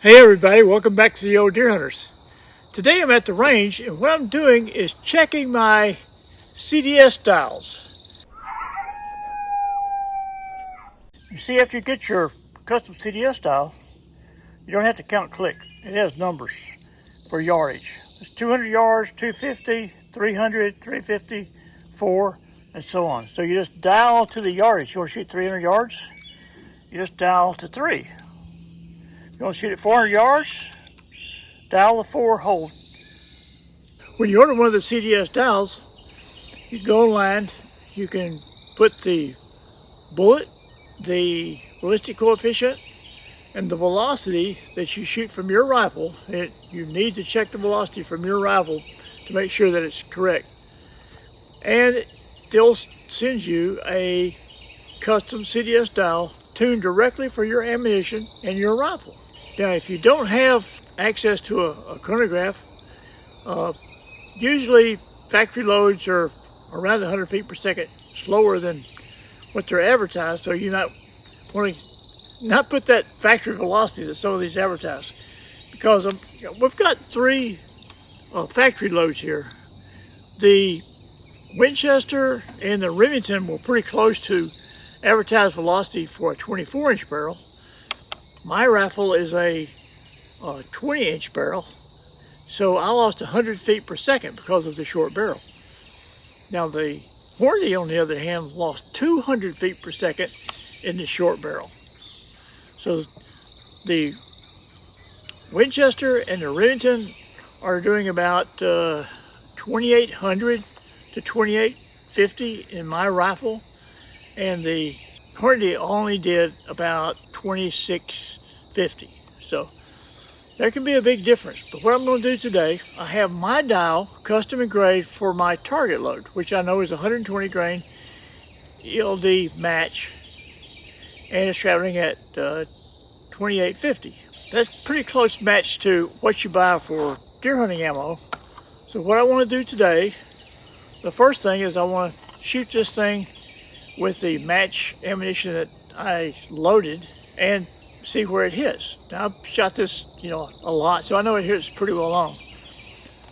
Hey everybody, welcome back to the Old Deer Hunters. Today I'm at the range and what I'm doing is checking my CDS dials. You see, after you get your custom CDS dial, you don't have to count clicks. It has numbers for yardage. It's 200 yards, 250, 300, 350, 4, and so on. So you just dial to the yardage. You want to shoot 300 yards? You just dial to 3. You want to shoot at 400 yards? Dial the 4, hold. When you order one of the CDS dials, you go online, you can put the bullet, the ballistic coefficient, and the velocity that you shoot from your rifle. You need to check the velocity from your rifle to make sure that it's correct. And they'll send you a custom CDS dial tuned directly for your ammunition and your rifle. Now, if you don't have access to a chronograph, usually factory loads are around 100 feet per second slower than what they're advertised, so you want to not put that factory velocity that some of these advertise, because we've got 3 factory loads here. The Winchester and the Remington were pretty close to advertised velocity for a 24-inch barrel. My rifle is a 20-inch barrel, so I lost 100 feet per second because of the short barrel. Now the Hornady, on the other hand, lost 200 feet per second in the short barrel. So the Winchester and the Remington are doing about 2,800 to 2,850 in my rifle, and the Hornady only did about 2,650. So there can be a big difference. But what I'm going to do today, I have my dial custom engraved for my target load, which I know is 120 grain ELD match, and it's traveling at 2,850. That's pretty close match to what you buy for deer hunting ammo. So what I want to do today, the first thing is I want to shoot this thing with the match ammunition that I loaded and see where it hits. Now I've shot this, a lot, so I know it hits pretty well on.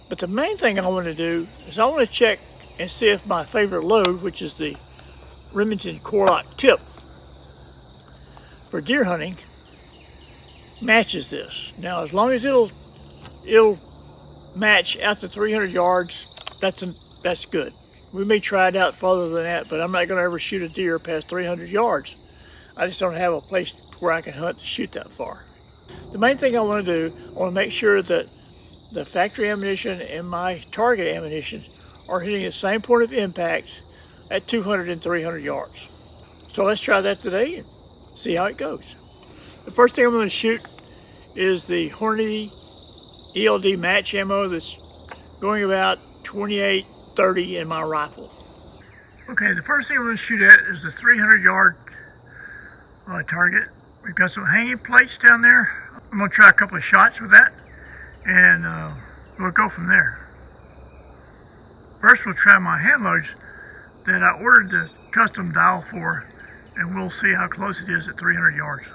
But the main thing I want to do is I want to check and see if my favorite load, which is the Remington Core-Lokt tip for deer hunting, matches this. Now, as long as it'll match out to 300 yards, that's good. We may try it out farther than that, but I'm not going to ever shoot a deer past 300 yards. I just don't have a place where I can hunt to shoot that far. The main thing I want to do, I want to make sure that the factory ammunition and my target ammunition are hitting the same point of impact at 200 and 300 yards. So let's try that today and see how it goes. The first thing I'm going to shoot is the Hornady ELD match ammo that's going about 28-30 in my rifle. Okay, the first thing I'm going to shoot at is the 300 yard target. We've got some hanging plates down there. I'm going to try a couple of shots with that, and we'll go from there. First, we'll try my handloads that I ordered the custom dial for, and we'll see how close it is at 300 yards.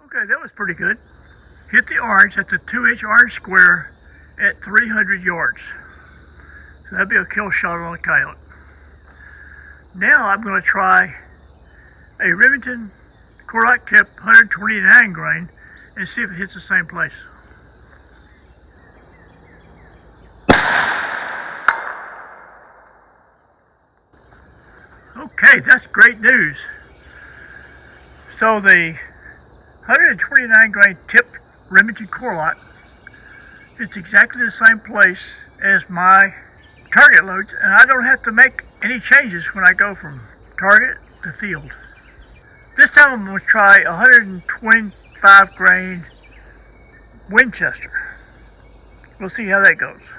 Okay, that was pretty good. Hit the orange, that's a 2-inch orange square at 300 yards. So that'd be a kill shot on a coyote. Now I'm going to try a Remington Core-Lokt tip 129 grain and see if it hits the same place. Okay, that's great news. So the 129 grain tip Remington Core-Lokt, it's exactly the same place as my target loads, and I don't have to make any changes when I go from target to field. This time I'm going to try 125 grain Winchester. We'll see how that goes.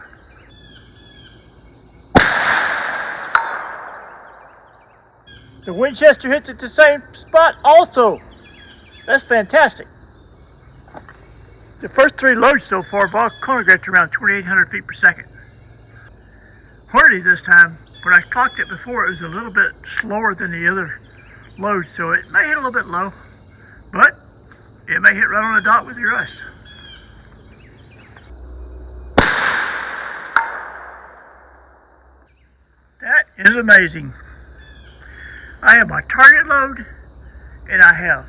The Winchester hits at the same spot also. That's fantastic. The first 3 loads so far have all chronographed around 2,800 feet per second. quantity this time. When I clocked it before, it was a little bit slower than the other load, so it may hit a little bit low, but it may hit right on the dot with your rust. That is amazing. I have my target load, and I have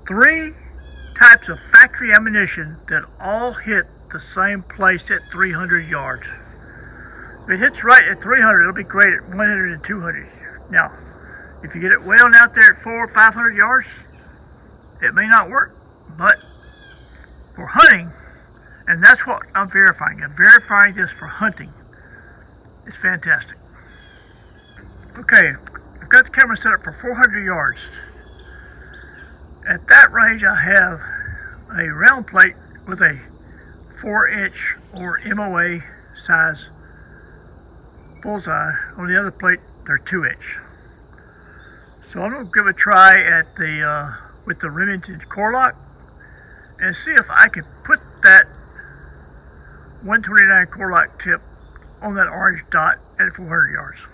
3 types of factory ammunition that all hit the same place at 300 yards. If it hits right at 300, it'll be great at 100 and 200. Now, if you get it way on out there at 400 or 500 yards, it may not work, but for hunting, and that's what I'm verifying. I'm verifying this for hunting. It's fantastic. Okay, I've got the camera set up for 400 yards. At that range, I have a round plate with a 4-inch or MOA size bullseye. On the other plate, they're 2-inch. So I'm going to give it a try at the with the Remington Core-Lokt and see if I can put that 129 Core-Lokt tip on that orange dot at 400 yards.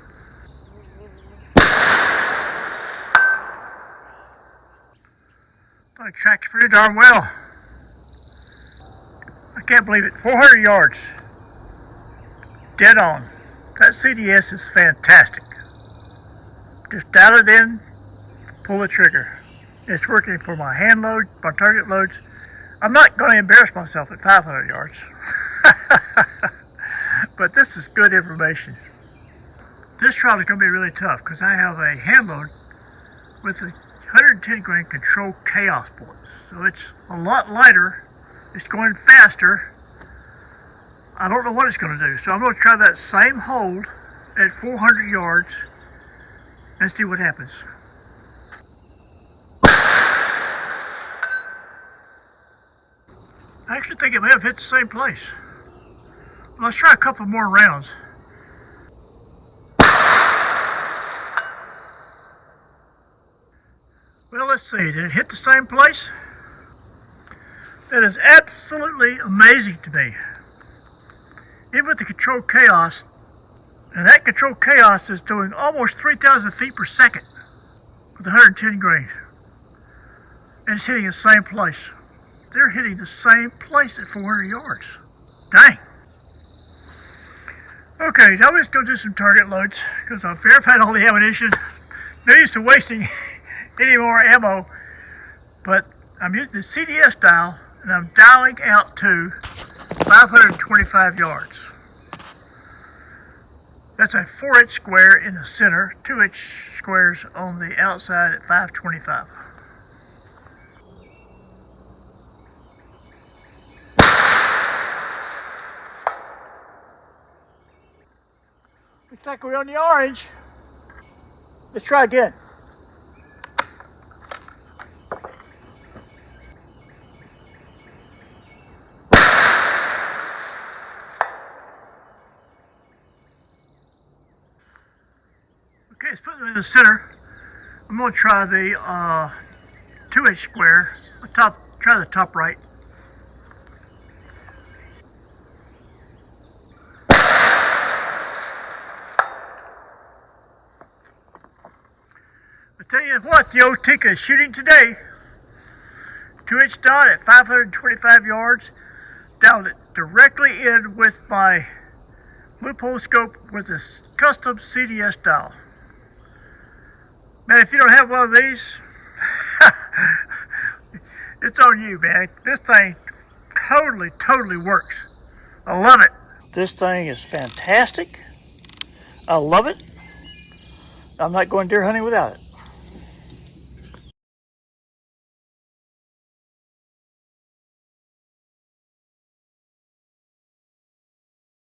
Thought it tracks pretty darn well. I can't believe it. 400 yards. Dead on. That CDS is fantastic. Just dial it in, pull the trigger. It's working for my hand load, my target loads. I'm not going to embarrass myself at 500 yards. But this is good information. This trial is going to be really tough because I have a hand load with a 110 grain controlled chaos bullets. So it's a lot lighter. It's going faster. I don't know what it's going to do. So I'm going to try that same hold at 400 yards and see what happens. I actually think it may have hit the same place. Let's try a couple more rounds. Well, let's see. Did it hit the same place? That is absolutely amazing to me. Even with the controlled chaos, and that controlled chaos is doing almost 3,000 feet per second with 110 grain. And it's hitting the same place. They're hitting the same place at 400 yards. Dang. Okay, now we're just going to do some target loads because I've verified all the ammunition. No use to wasting any more ammo, but I'm using the CDS dial and I'm dialing out to 525 yards. That's a 4-inch square in the center, 2-inch squares on the outside at 525. Looks like we're on the orange. Let's try again. Okay, let's put them in the center. I'm going to try the 2-inch square. Try the top right. I tell you what, the old Tika is shooting today. 2-inch dot at 525 yards. Dialed it directly in with my Leupold scope with a custom CDS dial. Man, if you don't have one of these, it's on you, man. This thing totally works. I love it. This thing is fantastic. I love it. I'm not going deer hunting without it.